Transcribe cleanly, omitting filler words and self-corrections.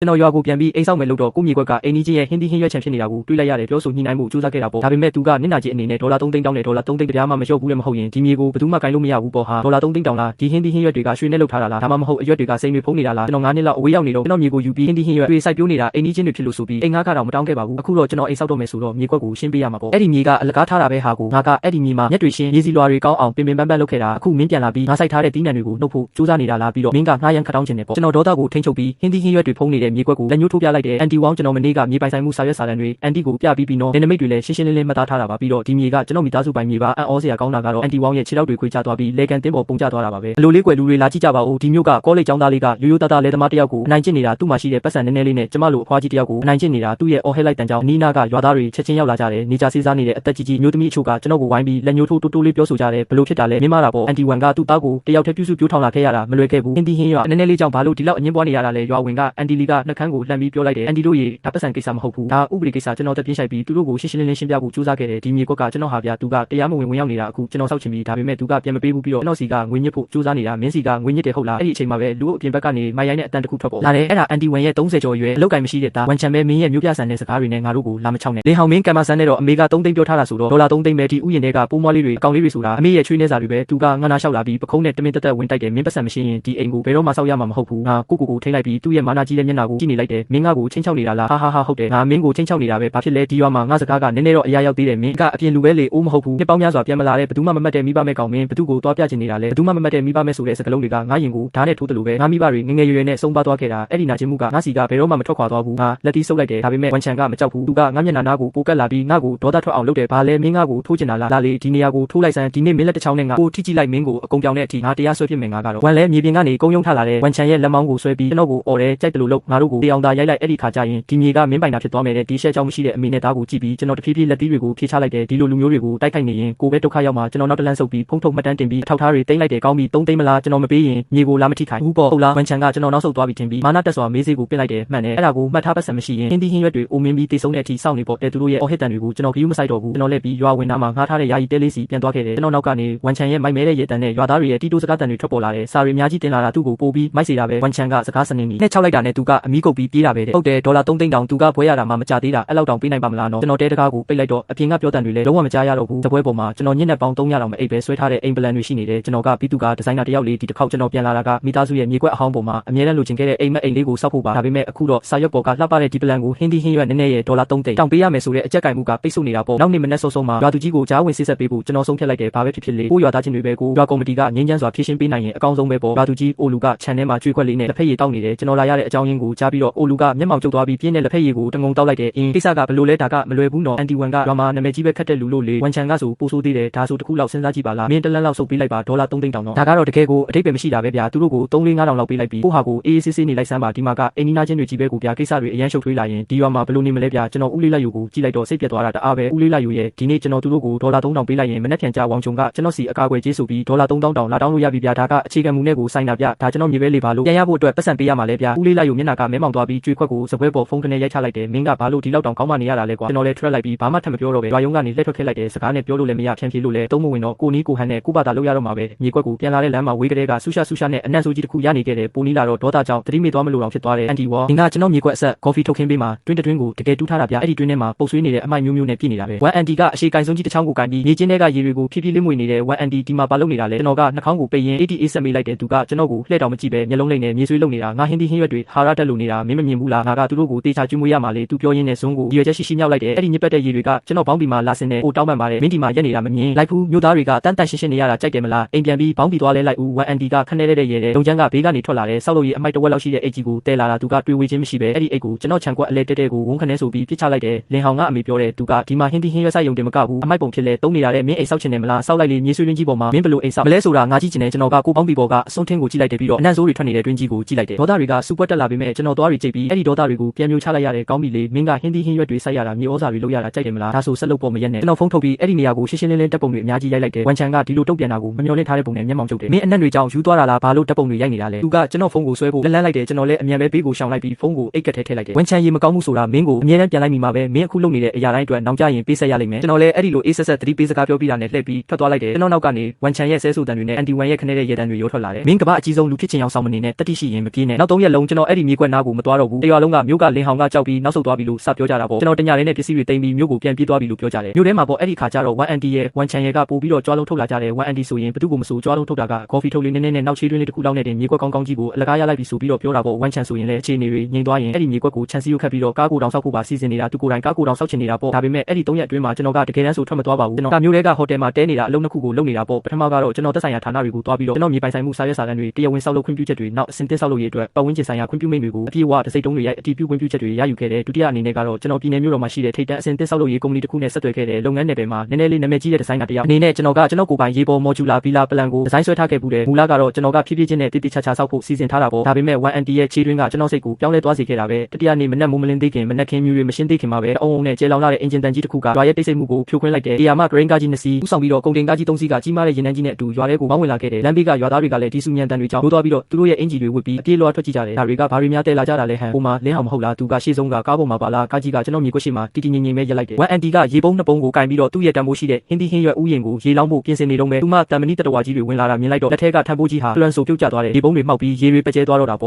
ကျွန်တော်ရွာကိုပြန်ပြီးအိမ်ဆောက်မယ်လို့တော့ကိုမြေကွက်ကအိမ်ကြီးရဲ့ဟင်းသီးဟင်းရွက်ချံဖြစ်နေတာကိုတွေးလိုက်ရတယ်ပြောဆိုညှိနှိုင်းမှုစူးစမ်းခဲ့တာပေါ့ဒါပေမဲ့သူကနင့်နာကြီးအနေနဲ့ဒေါ်လာ3သိန်းတောင်းတယ်ဒေါ်လာ3သိန်းတရားမှမလျှော့ဘူးလည်းမဟုတ်ရင်ဒီမြေကိုဘယ်သူမှကင်လို့မရဘူးပေါ့ဟာဒေါ်လာ3သိန်းတောင်းလားဒီဟင်းသီးဟင်းရွက်တွေကရွှေနဲ့လုပ်ထားတာလားဒါမှမဟုတ်အရွက်တွေကစိမ်းတွေဖုံးနေတာလားကျွန်တော်9နှစ်လောက်အဝေးရောက်နေတော့ကျွန်တော်မြေကိုယူပြီးဟင်းသီးဟင်းရွက်တွေစိုက်ပျိုးနေတာအိမ်ကြီးချင်းတွေဖြစ်လို့ဆိုပြီးအိမ်ငါးကတော့မတောင်းခဲ့ပါဘူးအခုတော့ကျွန်တော်အိမ်ဆောက်တော့မယ်ဆိုတော့မြေကွက်ကိုရှင်းပေးရမှာပေါ့အဲ့ဒီမြေကအလကားထားတာပဲဟာကိုငါကအဲ့ဒီမြေမှာမျက်တွေရှင်းရေစီလွာတွေကောင်းအောင်ပင်ပန်းလုပ်ခဲ့တာအခုမင်းပြန်လာပြီးငါစိုက်ထားတဲ့တီးနှံတွေကိုနှုတ်ဖို့စူးစမ်းနေတာလားပြီးတော့မင်းကငှားရမ်းခတောင်းချင်တယ်ပေါ့ကျွန်တော်ဒေါသကိုထိန်းချုပ်ပြီးဟင်းသီးဟင်းရွက်တွေဖုံးနေတဲ့မြေကွက်ကိုလက်ညှိုးထိုးပြလိုက်တယ်အန်တီဝေါင်းကျွန်တော်မနေ့ကမြေပိုင်ဆိုင်မှုစာရွက်စာတမ်းတွေအန်တီကိုပြပြီးနော်ဒင်နမိတ်တွေလည်းရှင်းလင်းမှတ်သားထားတာပါပြီးတော့ဒီမြေကကျွန်တော်မိသားစုပိုင်မြေပါအံ့ဩစရာကောင်းတာကတော့အန်တီဝေါင်းရဲ့ခြေထောက်တွေခွေချသွားပြီးလေကန်တင်းပေါ်ပုံကျသွားတာပါပဲအလိုလေးကွယ်လူတွေလာကြည့်ကြပါဦးဒီမျိုးကကောလိပ်ကျောင်းသားလေးကရိုးရိုးသားသားလဲသမားတယောက်ကိုအနိုင်ကျင့်နေတာသူ့မှာရှိတဲ့ပတ်စံနည်းနည်းလေးနဲ့ကျမလိုအဖွားကြီးတယောက်ကိုအနိုင်ကျင့်နေတာသူ့ရဲ့အော်ဟဲလိုက်တန်ကြောင်နီးနာကရွာသားတွေချက်ချင်းရောက်လာကြတယ်နေကြစေးစားနေတဲ့အသက်ကြီးမျိုးသမီးအချို့ကကျွန်တော်ကိုဝိုင်းပြီးလက်ညှိုးထိုးတိုးလေးပြောဆိုကြတယ်ဘလို့ဖြစ်တာလဲမင်းမတာပေါ့အန်တီဝန်ကသူ့သားကိုတယောက်တည်းပြုစုပြိုးထောင်လာခဲ့ရတာမလွယ်ခဲ့ဘူးဟင်းသီးဟင်းရွက်နည်းနည်းလေးကြောင့်ဘာလို့ဒီလောက်အငင်းပွားနေရတာလဲရွာဝင်ကအန်တီလီကနှကန်းကိုလှမ်းပြီးပြောလိုက်တယ်အန်တီတို့ရေဒါပတ်စံကိစ္စမဟုတ်ဘူးဒါဥပဒေကိစ္စကျွန်တော်တက်ပြင်းဆိုင်ပြီးသူတို့ကိုရှင်းလင်းရှင်းပြဖို့ကြိုးစားခဲ့တယ်ဒီမြေကွက်ကကျွန်တော်ဟာဗျာသူကတရားမဝင်ရောက်နေတာအခုကျွန်တော်စောက်ချင်ပြီးဒါပေမဲ့သူကပြန်မပေးဘူးပြီးတော့ကျွန်တော်စီကငွေညစ်ဖို့ကြိုးစားနေတာမင်းစီကငွေညစ်တယ်ဟုတ်လားအဲ့ဒီအချိန်မှာပဲလူအပြင်ဘက်ကနေမိုင်ရိုင်းနဲ့အတန်တစ်ခုထွက်ပေါ်လာတယ်အဲ့ဒါအန်တီဝန်ရဲ့30ကျော်ရွယ်အလောက်ကင်မရှိတဲ့သားဝန်ချံပဲမင်းရဲ့မျိုးပြဆန်တဲ့စကားတွေနဲ့ငါတို့ကိုလာမချောင်းနဲ့လေဟောင်မင်းကမ်မဆန်နဲ့တော့အမေက3သိန်းပြောထားတာဆိုတော့ဒေါ်လာ3သိန်းပဲဒီဥယျာဉ်တွေကပိုးမွားလေးတွေအကောင်လေးတွေဆိုတာအမေရဲ့ချွေးနေစာတွေပဲသူကငါနာလျှောက်လာပြီးပခုံးနဲ့တမင်တက်ဝင်တိုက်တယ်မင်းပတ်စံမရှိရင်ဒီအိမ်ကိုဘယ်တော့မှဆောက်ရမှာမဟုတ်ဘူးငါကိုထိမ့်လိုက်ပြီးသူ့ရဲ့မာနာကြီးတဲ့မျက်နှာကိုကြည့်နေလိုက်တယ်မင်းငါကိုချင်းချောက်နေတာလားဟာဟုတ်တယ်ငါမင်းကိုချင်းချောက်နေတာပဲဘာဖြစ်လဲဒီရွာမှာငါစကားကနည်းနည်းတော့အရာရောက်သေးတယ်မင်းကအပြင်လူပဲလေအိုးမဟုတ်ဘူးနှစ်ပေါင်းများစွာပြန်မလာတဲ့ဘသူမှမမှတ်တဲ့မိဘမဲ့ကောင်မင်းဘသူကိုသွားပြချင်နေတာလဲဘသူမှမမှတ်တဲ့မိဘမဲ့ဆိုတဲ့စကားလုံးတွေကငါရင်ကိုဓာတ်နဲ့ထိုးတယ်လို့ပဲငါမိဘတွေငငယ်ရွယ်နဲ့ဆုံးပါသွားခဲ့တာအဲ့ဒီနာကျင်မှုကငါစီကဘယ်တော့မှမထွက်ခွာသွားဘူးငါလက်တီးဆုပ်လိုက်တယ်ဒါပေမဲ့ဝန်ချန်ကမကြောက်ဘူးသူကငါမျက်နှာနာကိုပိုကက်လာပြီးငါကိုဒေါသထွက်အောင်လုပ်တယ်ဘာလဲမင်းငါကိုထိုးချင်တာလားလေဒီနေရာကိုထိုးလိုက်စမ်းဒီနေ့မင်းလက်တစ်ချောင်းနဲ့ငါကိုထိကြည့်လိုက်မင်းကိုအကုန်ပြောင်းတဲ့အထိငါတရားဆွဲဖြစ်မယ်ငါကတော့ဝန်လဲမြေပြင်ကနေကုန်းယုံထလာတယ်ဝန်ချန်ရဲ့လက်မောင်းကိုဆွဲပြီးကျွန်တော်ကိုអော်တယ်ကြိုက်တယ်လို့ငါတို့ကိုတေအောင်သာရိုက်လိုက်အဲ့ဒီခါကျရင်ဒီမြေကမင်းပိုင်တာဖြစ်သွားမယ်တဲ့ဒီရှက်ကြောင့်မရှိတဲ့အမေနဲ့သားကိုကြည့်ပြီးကျွန်တော်တဖြည်းဖြည်းလက်သီးတွေကိုဖြေချလိုက်တယ်ဒီလိုလူမျိုးတွေကိုတိုက်ခိုက်နေရင်ကိုပဲဒုက္ခရောက်မှာကျွန်တော်နောက်တလန်းဆုပ်ပြီးဖုံးထုတ်မှတ်တမ်းတင်ပြီးထောက်ထားတွေတိမ့်လိုက်တယ်ကောင်းပြီး3သိန်းမလားကျွန်တော်မပေးရင်မြေကိုလာမထိခိုက်ဘူးပေါ့ဟုတ်လားဝန်ချန်ကကျွန်တော်နောက်ဆုတ်သွားပြီးတင်ပြီးမာနတက်စွာမေးစေးကိုပစ်လိုက်တယ်မှန်တယ်အဲ့ဒါကိုမှတ်ထားပတ်စံမရှိရင်ဟင်းသီးဟင်းရွက်တွေအိုမင်းပြီးတိတ်ဆုံးတဲ့အထိစောင့်နေပေါ့တဲ့သူတို့ရဲ့အော်ဟစ်တန်တွေကိုကျွန်တော်ဂရုမစိုက်တော့ဘူးကျွန်တော်လည်းပြီးရွာဝင်သားမှာငှားထားတဲ့ယာယီတဲလေးစီပြန်သွားခဲ့တယ်ကျွန်တော်နောက်ကနေဝန်ချန်ရဲ့မိုက်မဲတဲ့ရဲတန်နဲ့ရွာသားတွေရဲ့တီတိုစကားတန်တွေထွက်ပေါ်လာတယ်စာရီအများကြီးတင်လာတာသူ့ကိုပို့ပြီးမိုက်စေတာပဲဝန်ချန်ကစကားစနေပြီးနဲ့6လိုက်တာနဲ့သူကအမီးကုတ်ပြီးပြေးတာပဲတဲ့ဟုတ်တယ်ဒေါ်လာ3သိန်းတောင်သူကဘွဲရတာမှမကြသေးတာအဲ့လောက်တောင်ပေးနိုင်ပါမလားနော်ကျွန်တော်တဲတကားကိုပိတ်လိုက်တော့အပြင်ကပြောတန်တွေလည်းလုံးဝမကြားရတော့ဘူးတပွဲပေါ်မှာကျွန်တော်ညစ်နဲ့ပေါင်း300တောင်မအိပ်ပဲဆွဲထားတဲ့အိမ်ပလန်တွေရှိနေတယ်ကျွန်တော်ကပြီးသူကဒီဇိုင်နာတယောက်လေးဒီတစ်ခေါက်ကျွန်တော်ပြန်လာတာကမိသားစုရဲ့မြေကွက်အဟောင်းပေါ်မှာအမြဲတမ်းလိုချင်ခဲ့တဲ့အိမ်မက်အိမ်လေးကိုစောက်ဖို့ပါဒါပေမဲ့အခုတော့စာရွက်ပေါ်ကလှပတဲ့ဒီပလန်ကိုဟင်းသီးဟင်းရွက်နည်းနည်းရဲ့ဒေါ်လာ3သိန်းတောင်ပေးရမယ်ဆိုတဲ့အကြက်ကင်မှုကပိတ်ဆို့နေတာပေါ့နောက်နေ့မနေ့စောစောမှာရွာသူကြီးကိုကြားဝင်စစ်ဆက်ပေးဖို့ကျွန်တော်ဆုံးဖြတ်လိုက်တယ်ဘာပဲဖြစ်လေကိုရွာသားချင်းတွေပဲကိုရွာကော်မတီကငင်းချမ်းစွာဖြည့်ရှင်းပေးနိုင်ရင်အကောင်းဆုံးပဲပေါ့ရွာသူကြီးအိုလူကခြံထဲမှာကျွေးခွက်လေးနဲ့လက်ဖက်ရည်တောက်နေတယ်ကျွန်တော်လာရတဲ့အကြောင်းရင်းကိုကြားပြီးတော့အိုလူကမျက်မှောင်ကျုပ်သွားပြီးပြင်းတဲ့လက်ဖက်ရည်ကိုတငုံတောက်လိုက်တယ်အင်းကိစ္စကဘလို့လဲဒါကမလွယ်ဘူးနော်အန်တီဝန်ကရွာမှာနာမည်ကြီးပဲခတ်တဲ့လူလို့လေဝန်ချန်ကဆိုပို့ဆိုးသေးတယ်ဒါဆိုတခုလောက်စဉ်းစားကြည့်ပါလားမင်းတလန်းလောက်စုပ်ပေးလိုက်ပါဒေါ်လာ3သိန်းတောင်တော့ဒါကတော့တကယ်ကိုအတိတ်ပဲမရှိတာပဲဗျာသူတို့ကို3-4-5တောင်လောက်ပေးလိုက်ပြီးကိုဟာကိုအေးအေးဆေးဆေးနေလိုက်စမ်းပါဒီမှာကအိမ်နီးနားချင်းတွေကြီးပဲကိုဗျာကိစ္စတွေအရန်ရှုပ်ထွေးလာရင်ဒီရွာမှာဘလို့နေမလဲဗျာကျွန်တော်ဦးလေးလိုက်ယူကိုကြည့်လိုက်တော့စိတ်ပြတ်သွားတာတအားပဲဦးလေးလိုက်ယူရဲ့ဒီနေ့ကျွန်တော်သူတို့ကိုဒေါ်လာ3တောင်ပေးလိုက်ရင်မနေ့ပြန်ကြဝေါင်ချုံကကျွန်တော်စီအကာအကွယ်ကျေးဆိုပြီးဒေါ်လာ3တောင်တောင်လာတောင်းလို့ရပြီဗျာဒါကအခြေခံမူနဲ့ကိုစိုင်းတာဗျာဒါကျွန်တော်မြေပဲလေးပါလို့ပြန်ရဖို့အတွက်ပတ်စံပေးရမှာလဲဗျာဦးလေးလိုက်ယူမျက်နှာကမဲမောင်သွားပြီးကြွေခွက်ကိုစပွဲပေါ်ဖုန်းကနေရိုက်ချလိုက်တယ်မင်းကဘာလို့ဒီလောက်တောင်ကောင်းမှနေရတာလဲကွာကျွန်တော်လည်းထွက်လိုက်ပြီးဘာမှထပ်မပြောတော့ပဲရွာယုံကနေလှည့်ထွက်ခဲ့လိုက်တယ်စကားနဲ့ပြောလို့လည်းမရဖြန့်ဖြေလို့လည်းသုံးမဝင်တော့ကိုနီးကိုဟန်နဲ့ကိုပါတာလောက်ရတော့မှာပဲမြေကွက်ကိုပြန်လာတဲ့လမ်းမှာဝေးကလေးကဆူရှာနဲ့အနံ့ဆိုးကြီးတစ်ခုရနေခဲ့တယ်ပိုနီးလာတော့ဒေါသကြောင့်တတိမေသွားမလို့အောင်ဖြစ်သွားတယ်အန်တီဝါငါကျွန်တော်မြေကွက်အဆက်ကော်ဖီထုတ်ခင်းပေးမှာတွင်းတွင်းကိုတကယ်တူးထားတာဗျာအဲ့ဒီတွင်းထဲမှာပုတ်ဆွေးနေတဲ့အမိုက်မျိုးနဲ့ပြည့်နေတာပဲ1အန်တီကအရှိကိုင်ဆုံးကြီးတစ်ချောင်းကိုကင်ပြီးရေကျင်းထဲကရေတွေကိုဖြည်းဖြည်းလေးမွေနေတဲ့1အန်တီဒီမှာပါလုပ်နေတာလေကျွန်တော်ကနှာခေါင်းကိုပိတ်ရင်း88ဆက်မိလိုက်တယ်သူကကျွန်တော်ကိုလှည့်တောင်မကြည့်ပဲမျက်လုံးလိမ့်နဲ့မြေဆွေးလုံနေတာငါဟင်းသီးဟင်းရွက်တွေဟာရတက်လို့နေတာမင်းမမြင်ဘူးလားငါကသူတို့ကိုတေချာကျွေးမွေးရမှာလေသူပြောရင်းနဲ့ဇွန်းကိုရွယ်ချက်ရှိမြောက်လိုက်တယ်အဲ့ဒီညစ်ပတ်တဲ့ရေတွေကကျွန်တော်ဘောင်းပီမှာလာစင်နေဟိုတောင်းပန်ပါတယ်မင်းဒီမှာရက်နေတာမမြင်လိုက်ဘူးမြို့သားတွေကတန်းတန်ရှင်းရှင်းနေရတာကြိုက်တယ်မလားအိမ်ပြန်ပြီးဘောင်းပီသွားလဲလိုက်ဦး1အန်တီကခနဲ့တဲ့ရဲတဲ့လုံချမ်းကဘေးကနေထွက်လာတယ်ဆောက်လို့ရအမိုက်တဝက်လောက်ရှိတဲ့အိတ်ကြီးကိုတဲလာတာသူကတွေးဝေးခြင်းမရှိပဲအဲ့ဒီအိတ်ကိုကျွန်တော်ခြံကွက်အလဲတဲကိုဝုန်းခနဲ့ဆိုပြီးပြစ်ချလိုက်တယ်လင်ဟောင်ကအမေပြောတယ်သူကဒီမှာဟင်းသီးဟင်းရွက်ဆိုင်ယုံတယ်မကဘူးအမိုက်ပုံဖြစ်လဲတုံးနေရတဲ့မင်းအိတ်ဆောက်ချင်တယ်မလားဆောက်လိုက်လေမြေဆွေးရင်းကြီးပေါ်မှာမင်းဘလို့အိတ်ဆောက်မလဲဆိုတာငါကြည့်ချင်တယ်ကျွန်တော်ကကိုပေါင်းပီပေါ်ကအစွန်းထင်းကိုကြည့်လိုက်တယ်ပြီးတော့အနံ့ဆိုးတွေထွက်နေတဲ့တွင်းကြီးကိုကြည့်လိုက်တယ်ဒေါသတွေကစူပွက်တက်လာပေမဲ့ကျွန်တော်သွားတွေကြိတ်ပြီးအဲ့ဒီဒေါသတွေကိုပြန်မျိုးချလိုက်ရတယ်ကောင်းပြီလေမင်းကဟင်းသီးဟင်းရွက်တွေစိုက်ရတာမြေဩဇာတွေလုပ်ရတာကြိုက်တယ်မလားဒါဆိုဆက်လုပ်ပေါ်မရက်နဲ့ကျွန်တော်ဖုန်းထုတ်ပြီးအဲ့ဒီနေရာကိုရှင်းရှင်းလင်းလင်းတပ်ပုံတွေအများကြီးရိုက်လိုက်တယ်ဝန်ချန်ကဒီလိုတုတ်ပြန်တာကိုမမျှော်လင့်ထားတဲ့ပုံနဲ့မျက်မှောင်ကျုပ်တယ်မင်းအနံ့တွေကြောင့်ယူသွားတာလားဘာလို့တပ်ပုံတွေရိုက်နေတာလဲသူကကျွန်တော်ဖုန်းကိုဆွဲဖို့လန်းလိုက်တယ်ကျွန်တော်လည်းအမြန်ပဲဘေးကိုရှောင်လိုက်ပြီးဖုန်းကိုအိတ်ကက်ထဲထည့်လိုက်တယ်ဝန်ချန်ရေမကောင်းမှုဆိုတာမင်းကိုအမြဲတမ်းပြန်လိုက်မိမှာပဲမင်းအခုလုပ်နေတဲ့အရာတိုင်းအတွက်နောင်ကြရင်ပေးဆက်ရလိမ့်မယ်ကျွန်တော်လည်းအဲ့ဒီလိုအေးဆက်ဆက်သတိပေးစကားပြောပြီးတာနဲ့လှည့်ပြီးထွက်သွားလိုက်တယ်ကျွန်တော်နောက်ကနေဝန်ချန်ရဲ့ဆဲဆူတန်တွေနဲ့အန်တီဝန်ရဲ့ခနဲ့တဲ့ရေတန်တွေရိုးထွက်လာတယ်မင်းကမ္ဘာအကြီးဆုံးလူဖြစ်ချင်အောင်ဆောင်မနေနဲ့တတိရှိရင်မပြေးနဲ့နောက်3ရက်လုံးကျွန်တော်အဲ့ဒီမြေကွက် က်နားကိုမသွားတော့ဘူးတရွာလုံးကမြို့ကလင်းဟောင်ကကြောက်ပြီးနောက်ဆုတ်သွားပြီလို့စပြောကြတာပေါ့ကျွန်တော်တညလေးနဲ့ပစ္စည်းတွေတိမ်ပြီးမြို့ကိုပြန်ပြေးသွားပြီလို့ပြောကြတယ်မြို့ထဲမှာပေါ့အဲ့ဒီခါကျတော့ 1NT ရဲ့ 1 channel ကပို့ပြီးတော့ကြွားလုံးထုတ်လာကြတယ် 1NT ဆိုရင်ဘယ်သူကိုမဆိုကြွားလုံးထုတ်တာက coffee ထုတ်လေးနည်းနည်းနဲ့နောက်ချေးတွင်းလေးတစ်ခုလောက်နဲ့တင်မြေကွက်ကောင်းကောင်းကြီးကိုအလကားရလိုက်ပြီဆိုပြီးတော့ပြောတာပေါ့ 1 channel ဆိုရင်လည်းအခြေအနေတွေငြိမ်သွားရင်အဲ့ဒီမြေကွက်ကိုချန်စီရုပ်ခတ်ပြီးတော့ကားကိုတောင်ဆောက်ဖို့ပါစီစဉ်နေတာသူကိုယ်တိုင်ကားကိုတောင်ဆောက်ချင်နေတာပေါ့ဒါပေမဲ့အဲ့ဒီ3ရက်အတွင်းမှာကျွန်တော်ကတကယ်တမ်းဆိုထွက်မသွားပါဘူးကျွန်တော်ကမြို့ထဲကဟိုတယ်မှာတဲနေတာအလုံးတစ်ခုကိုလုပ်နေတာပေါ့ပထမကတော့ကျွန်တော်သက်ဆိုင်ရာဌာနတွေကိုတွားပြီးတော့ကျွန်တော်မြေပိုင်ဆိုင်မှုစာရွက်စာတမ်းတွေတရားဝင်ဆောက်လုပ်ခွင့်ပြုချက်တွေနောက်အဆင့်တင်ဆောက်လုပ်ရေးအတွက်ပတ်ဝန်းကျင်ဆိုင်ရာခွင့်ပြုမိန့်တွေကိုအပြည့်အဝတစ်စိတ်တုံးတွေရိုက်အတည်ပြုခွင့်ပြုချက်တွေရယူခဲ့တယ်ဒုတိယအနေနဲ့ကတော့ကျွန်တော်ပြည်နယ်မြို့တော်မှာရှိတဲ့ထိပ်တန်းအဆင့်တင်ဆောက်လုပ်ရေးကုမ္ပဏီတစ်ခုနဲ့ဆက်သွယ်ခဲ့တယ်လုပ်ငန်းနယ်ပယ်မှာနည်းနည်းလေးနာမည်ကြီးတဲ့ဒီဇိုင်နာတစ်ယောက်အနေနဲ့ကျွန်တော်ကိုယ်ပိုင်ရေပေါ်မော်ဂျူလာဗီလာပလန်ကိုဒီဇိုင်းဆွဲထားခဲ့ဘူးတယ်မူလကတော့ကျွန်တော်ကဖြည်းဖြည်းချင်းနဲ့တိတိကျကျဆောက်ဖို့စီစဉ်ထားတာပေါ့ဒါပေမဲ့ 1NT ရဲ့ခြေတွင်းကကျွန်တော်စိတ်ကိုပြောင်းလဲသွားစေခဲ့တာပဲတတိယနေ့မနက်မိုးမလင်းသေးခင်မနက်ခင်းမြူတွေမရှင်းသေးခင်မှာပဲအုံအုံနဲ့ကျဲလောင်လာတဲ့အင်ဂျင်တန်ကြီးတစ်ခုကရွာရဲ့တိတ်ဆိတ်မှုကိုဖြိုခွင်းလိုက်တယ်။တရားမဂရိန်းကားကြီး2စီးဥဆောင်ပြီးတော့ကုန်တင်ကားကြီး3စီးကကြီးမားတဲ့ရင်နှန်းကြီးနဲ့အတူရွာထဲကိုမောင်းဝင်လာခဲ့တယ်။လမ်းဘေးကရွာသားတွေကလည်းဒီစုညံတန်တွေကြောင့်လို့သွားပြီးတော့သူတို့ရဲ့အင်ဂျီတွေဝစ်ပြီးအပြေးလွှားထွက်ကြည့်ကြတယ်။ဒါတွေကဘာတွေများတဲလာကြတာလဲဟန်။ဟိုမှာလင်းအောင်မဟုတ်လားသူကရှေ့ဆုံးကကားပေါ်မှာပါလားကားကြီးကကျွန်တော်မြေကွက်ရှိမှာတီတီငင်ငင်ပဲရက်လိုက်တယ်။ 1NT ကရေပုံး2ပုံးကိုကင်ပြီးတော့သူ့ရဲ့တန်ဖိုးရှိတဲ့ဟင်းသီးဟင်းရွက်ဥယျာဉ်ကိုရေလောင်းဖို့ပြင်ဆင်နေတော့မယ်။သူမတန်မဏိတတဝါကြီးတွေဝင်လာတာမြင်လိုက်တော့လက်ထဲကထမ်းပိုးကြီးဟာလွှမ်းဆိုပြုတ်ကျသွားတယ်။ရေပုံးတွေမှောက်ပြီးရေတွေပကျဲသွားတော့တာပေါ့